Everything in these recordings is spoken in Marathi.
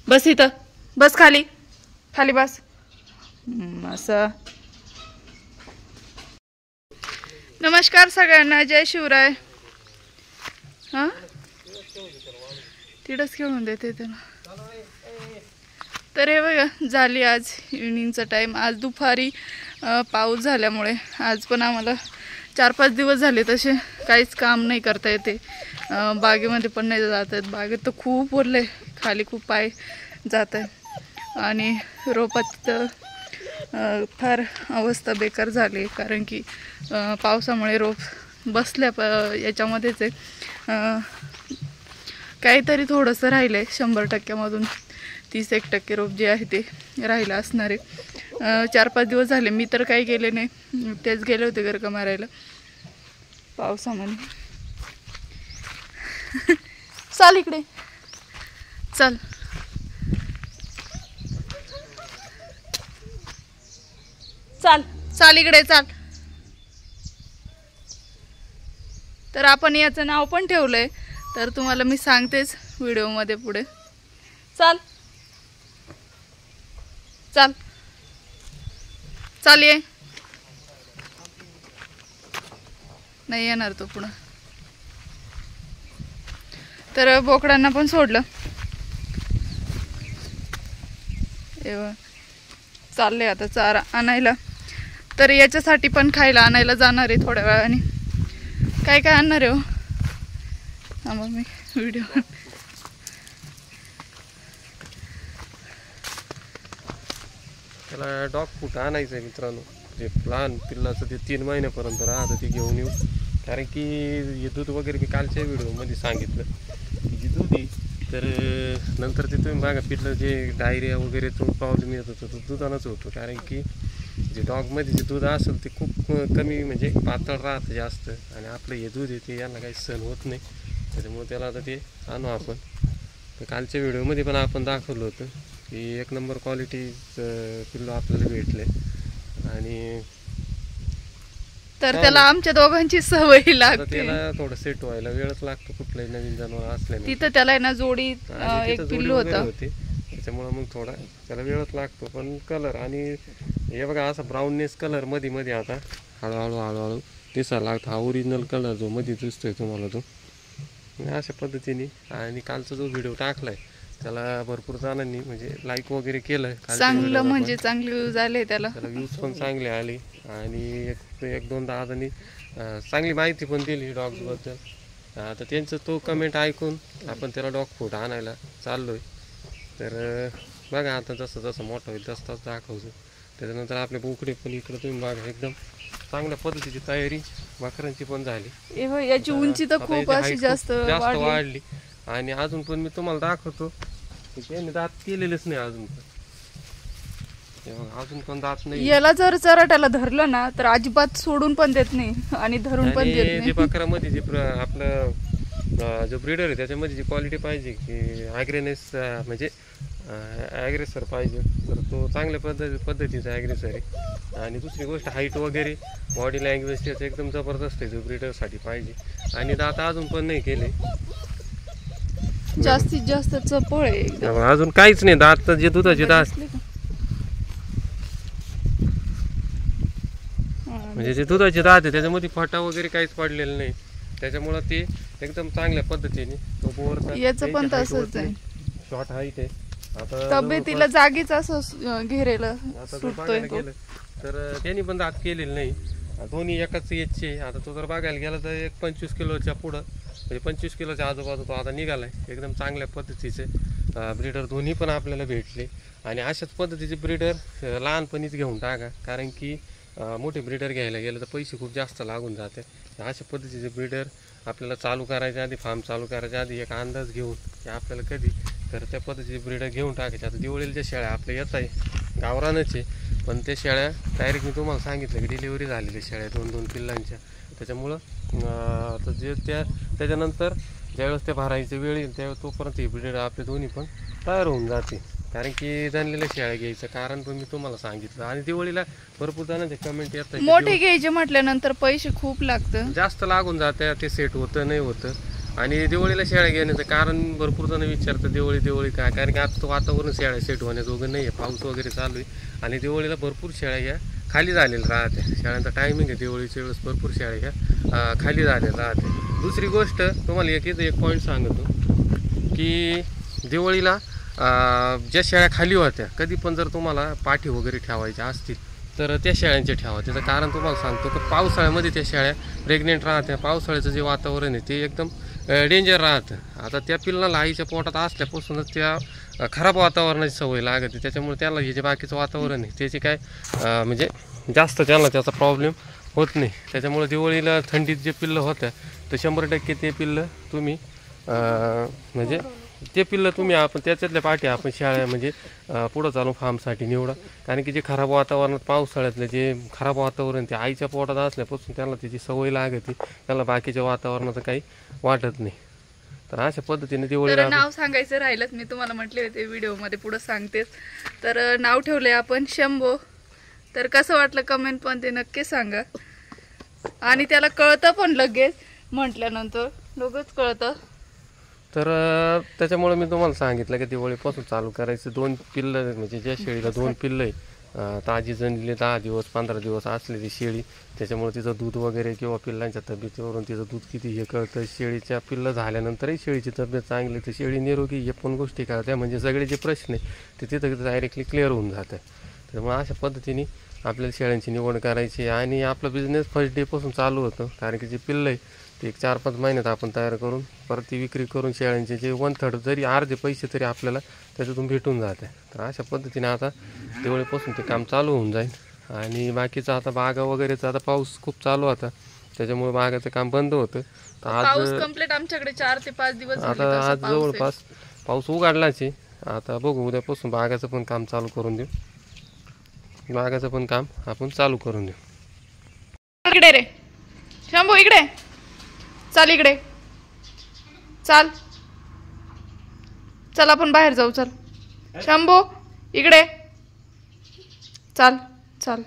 बस इथं बस खाली खाली बस असं। नमस्कार सगळ्यांना, जय शिवराय। हा तिडच खेळून देते त्याला। तर हे बघा झाली आज इव्हनिंगचा टाइम। आज दुपारी पाऊस झाल्यामुळे आज पण आम्हाला 4-5 दिवस झाले तसे काहीच काम नाही करता येते। बागेमध्ये पण नाही जात आहेत। बागेत तर खूप ओरले, खाली खूप पाय जात आहे आणि रोपात फार अवस्था बेकार झाली, कारण की पावसामुळे रोप बसल्या याच्यामध्येच आहे। काहीतरी थोडंसं राहिलं आहे, 100%मधून 30-1% रोप जे आहे ते राहिलं असणार आहे। 4-5 दिवस झाले मी तर काही गेले नाही, तेच गेले होते गरका मारायला पावसामध्ये। चाल इकडे चल, चाल चाल इकडे चाल। तर आपण याचं नाव पण ठेवलंय, तर तुम्हाला मी सांगतेच व्हिडिओमध्ये पुढे। चाल चाल चाल, ये नाही येणार तो पुढं। तर बोकडांना पण सोडलं, चालले आता चारा आणायला। तर याच्यासाठी पण खायला आणायला जाणार आहे थोड्या वेळाने। काय काय आणणार आहे हो, थांबा मी व्हिडिओ। त्याला डॉग फूड आणायचं आहे मित्रांनो, जे लहान पिल्लाचं ते 3 महिन्यापर्यंत राहतं ते घेऊन येऊ। कारण की हे दूध वगैरे मी कालच्या व्हिडिओमध्ये सांगितलं की जे दूध आहे तर नंतर ते तुम्ही बघा पिल्लं जे डायरिया वगैरे तो प्रॉब्लेम येत होतं तो दुधानंच होतो। कारण की जे डॉगमध्ये जे दूध असेल ते खूप कमी म्हणजे पातळ राहतं जास्त, आणि आपलं हे दूध आहे ते यांना काही सहन होत नाही, त्याच्यामुळे त्याला आता ते आणू आपण। तर कालच्या व्हिडिओमध्ये पण आपण दाखवलं होतं की 1 नंबर क्वालिटी पिल्लू आपल्याला भेटले। आणि तर त्याला आमच्या दोघांची सवय लागते, त्याला थोडं सेट व्हायला वेळच लागतो कुठलंही नवीन जनावर असल्याने। तिथं त्याला आहे ना जोडी एक पिल्लू होतं, त्याच्यामुळे मग थोडा त्याला वेळच लागतो। पण कलर आणि हे बघा असा ब्राऊननेस कलर मध्ये मध्ये आता हळूहळू दिसायला लागतो। हा ओरिजिनल कलर जो मध्ये दिसतोय तुम्हाला तो अशा पद्धतीने। आणि कालचा जो व्हिडिओ टाकलाय त्याला भरपूर जणांनी म्हणजे लाईक वगैरे केलं, चांगलं म्हणजे चांगले व्ह्यूज आले, त्याला व्ह्यूज पण चांगले आले। आणि एक दोन दादांनी चांगली माहिती पण दिली डॉग्स बद्दल। आता त्यांचं तो कमेंट ऐकून आपण त्याला डॉग फूड आणायला चाललोय। तर बघा आता जसं जसं मोठं होईल तसं तसं दाखवतो। त्याच्यानंतर आपले बोकडे पण इकडे तुम्ही बघा एकदम चांगल्या पद्धतीची तयारी बकरांची पण झाली। याची उंची तर खूप अशी जास्त वाढली। आणि अजून पण मी तुम्हाला दाखवतो की त्यांनी दात केलेलेच नाही अजून पण दात नाही। याला जर चराट्याला धरलं ना तर अजिबात सोडून पण देत नाही आणि धरून पण देत नाही। जे बकरामध्ये जे आपलं जो ब्रीडर आहे त्याच्यामध्ये जी क्वालिटी पाहिजे की ॲग्रेनेस म्हणजे ॲग्रेसर पाहिजे, तर तो चांगल्या पद्धतीचा ॲग्रेसर आहे। आणि दुसरी गोष्ट हाईट वगैरे बॉडी लँग्वेज त्याचं एकदम जबरदस्त आहे जो ब्रीडरसाठी पाहिजे। आणि दात अजून पण नाही केले, जास्तीत जास्त चपळ आहे, अजून काहीच नाही दात जे दुधाचे दात म्हणजे जे दुधाचे दात आहे त्याच्यामध्ये फाटा वगैरे काहीच पडलेलं नाही, त्याच्यामुळे ते एकदम चांगल्या पद्धतीने तो बोरचा याचं पण तसंच आहे, शॉर्ट हाईट आहे। आता तब्येतीला जागीच असं घेरेला सुटतोय तो। तर त्यांनी पण दात केलेलं नाही, दोन्ही एकाच एजचे। आता तो जर बघायला गेला तर एक 25 किलोच्या पुढं म्हणजे 25 किलोच्या आजूबाजू तो आता निघालाय। एकदम चांगल्या पद्धतीचे ब्रीडर दोन्ही पण आपल्याला भेटले। आणि अशाच पद्धतीचे ब्रीडर लहानपणीच घेऊन टाका, कारण की मोठे ब्रीडर घ्यायला गेलं तर पैसे खूप जास्त लागून जाते। अशा पद्धतीचे ब्रीडर आपल्याला चालू करायच्या आधी, फार्म चालू करायच्या आधी एक अंदाज घेऊन की आपल्याला कधी तर त्या पद्धतीचे ब्रीडर घेऊन टाकायचे। आता दिवाळीला ज्या शेळ्या आपल्या येत आहे गावरानच आहे, पण त्या शेळ्या डायरेक्ट मी तुम्हाला सांगितलं की डिलिव्हरी झालेल्या शेळ्या 2-2 पिल्लांच्या। त्याच्यामुळं आता जे त्याच्यानंतर ज्यावेळेस ते भरायची वेळ येईल त्यावेळेस तोपर्यंत हे ब्रीडर आपले दोन्ही पण तयार होऊन जाते। कारण की जाणलेल्या शेळ्या घ्यायचं कारण पण मी तुम्हाला सांगितलं। आणि दिवाळीला भरपूर जणांचे कमेंट येतात मोठे घ्यायचे म्हटल्यानंतर पैसे खूप लागतं, जास्त लागून जाते, ते सेट होतं नाही होतं। आणि दिवाळीला शेळ्या घेण्याचं कारण भरपूर जण विचारतं दिवाळी काय, कारण की आता वातावरण शेळ्या सेट होण्याजोगं नाही आहे, पाऊस वगैरे चालू आहे आणि दिवाळीला भरपूर शेळ्या ह्या खाली झालेल्या राहते. शेळ्यांचा टायमिंग आहे दिवाळीच्या वेळेस भरपूर शेळ्या ह्या खाली झालेल्या राहते. दुसरी गोष्ट तुम्हाला एक पॉईंट सांगतो की दिवाळीला ज्या शेळ्या खाली होत्या, कधी पण जर तुम्हाला पाठी वगैरे ठेवायच्या असतील तर त्या शेळ्यांचे ठेवा. त्याचं कारण तुम्हाला सांगतो की पावसाळ्यामध्ये त्या शेळ्या प्रेग्नेंट राहत्या. पावसाळ्याचं जे वातावरण आहे ते एकदम डेंजर राहतं. आता त्या पिल्लाला आईच्या पोटात असल्यापासूनच त्या खराब वातावरणाची सवय लागते, त्याच्यामुळे त्याला हे जे बाकीचं वातावरण आहे त्याची काय म्हणजे जास्त त्याला त्याचा प्रॉब्लेम होत नाही. त्याच्यामुळे दिवाळीला थंडीत जे पिल्लं होत्या तर 100% ते पिल्लं तुम्ही म्हणजे ते पिल्लं तुम्ही आपण त्याच्यातल्या पाठी आपण शाळा म्हणजे पुढं चालून फार्मसाठी निवडा. कारण की जे खराब वातावरणात पावसाळ्यातलं जे खराब वातावरण ते आईच्या पोटात असल्यापासून त्याला त्याची सवय लागते, त्याला बाकीच्या वातावरणाचं काही वाटत नाही. तर अशा पद्धतीने दिवाळीला नाव सांगायचं राहिलंच, मी तुम्हाला म्हटले होते व्हिडिओमध्ये पुढं सांगतेच. तर नाव ठेवलंय आपण शंभो. तर कसं वाटलं कमेंट पण ते नक्की सांगा. आणि त्याला कळतं पण लगेच म्हटल्यानंतर लगेच कळतं. तर त्याच्यामुळे मी तुम्हाला सांगितलं की दिवाळीपासून चालू करायचं. 2 पिल्लं म्हणजे ज्या शेळीला 2 पिल्लं आहे ताजी जणलेली 10 दिवस 15 दिवस असलेली शेळी, त्याच्यामुळे तिचं दूध वगैरे किंवा पिल्लांच्या तब्येतीवरून तिचं दूध किती हे कळतं. शेळीच्या पिल्लं झाल्यानंतरही शेळीची तब्येत चांगली तर शेळी निरोगी हे पण गोष्टी कळत्या. म्हणजे सगळे जे प्रश्न आहे ते तिथं डायरेक्टली क्लिअर होऊन जातं. त्यामुळे अशा पद्धतीने आपल्याला शेळ्यांची निवड करायची आणि आपला बिझनेस फर्स्ट डेपासून चालू होतं. कारण की जे पिल्लं आहे ते 4-5 महिन्यात आपण तयार करून परत ती विक्री करून शेळ्यांचे जे 1/3 जरी अर्धे पैसे तरी आपल्याला त्याच्यातून भेटून जाते. तर अशा पद्धतीने आता दिवाळीपासून ते काम चालू होऊन जाईल. आणि बाकीचं आता बागा वगैरेचा आता पाऊस खूप चालू होता त्याच्यामुळे बागाचं काम बंद होतं. तर आज कंप्लीट आमच्याकडे 4 ते 5 दिवस आता आज जवळपास पाऊस उघडलाच आहे. आता बघू उद्यापासून बागाचं पण काम चालू करून देऊ. बागाचं पण काम आपण चालू करून देऊ. इकडे रे शंभू, इकडे चाल, इकडे चाल, चल आपण बाहेर जाऊ. चल शंभू इकडे चाल चाल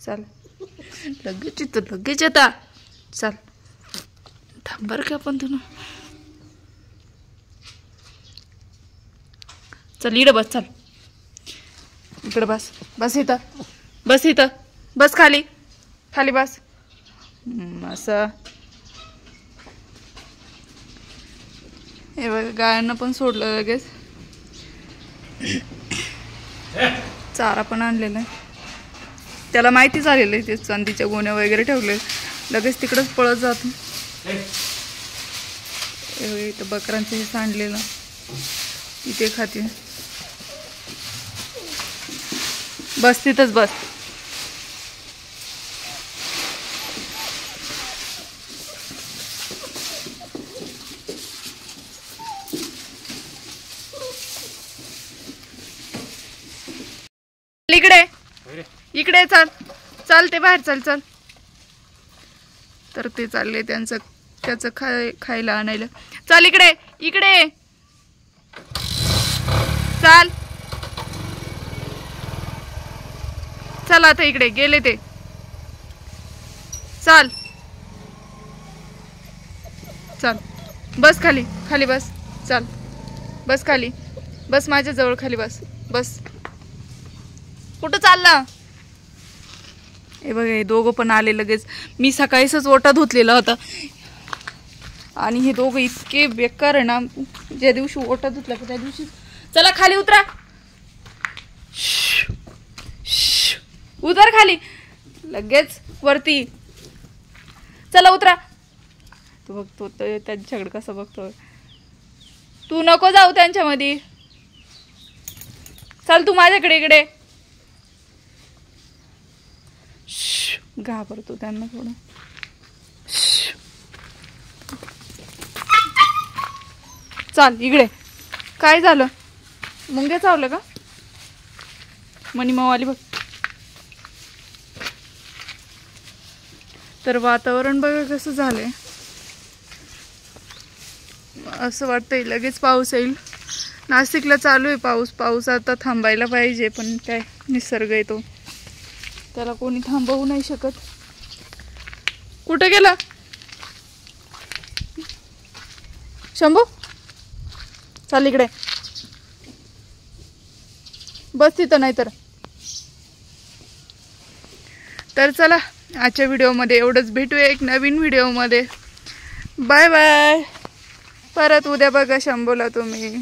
चाल. लगेच येता. चल थांब बरं का आपण तुला. चल इकडे बस. चल इकडे बस. बस इथं, बस इथं, बस खाली खाली बस. असं हे बघा गायांना पण सोडलं लगेच. चारा पण आणलेला आहे. त्याला माहिती झालेलं आहे ते चांदीच्या गोण्या वगैरे ठेवले, लगेच तिकडंच पळत जातो. इथं बकरांचं हे सांडलेलं इथे खाते. बस तिथंच बस. इकडे इकडे चाल चाल, ते बाहेर चाल. चल तर ते चालले त्याचं खायला आणायला. चाल इकडे इकडे चाल. चल आता इकडे गेले ते. चाल चल बस खाली खाली बस. चल बस खाली बस, माझ्या जवळ खाली बस. बस कुठं चालला? हे बघा हे दोघं पण आले लगेच. मी सकाळीच ओटा धुतलेला होता आणि हे दोघं इतके बेकार आहे ना. ज्या दिवशी ओटा धुतला त्या दिवशी. चला खाली उतरा. उतर खाली लगेच वरती. चला उतरा. तू बघतो त्यांच्याकडे कसं बघतो. तू नको जाऊ त्यांच्यामध्ये. चल तू माझ्याकडे इकडे. घाबरतो त्यांना थोडं. चाल इकडे. काय झालं? मुंग्या चावलं का? मनी मावाली बघ. तर वातावरण बघा कसं झालंय. असं वाटतंय लगेच पाऊस येईल. नाशिकला चालू आहे पाऊस. पाऊस आता थांबायला पाहिजे पण काय निसर्ग आहे तो, त्याला कोणी थांबवू नाही शकत. कुठे गेला? शंभू चाल इकडे बस तिथं. नाही तर चला आजच्या व्हिडिओमध्ये एवढंच. भेटूया एक नवीन व्हिडिओमध्ये. Bye bye. परत उद्या बघा शंभूला तुम्ही.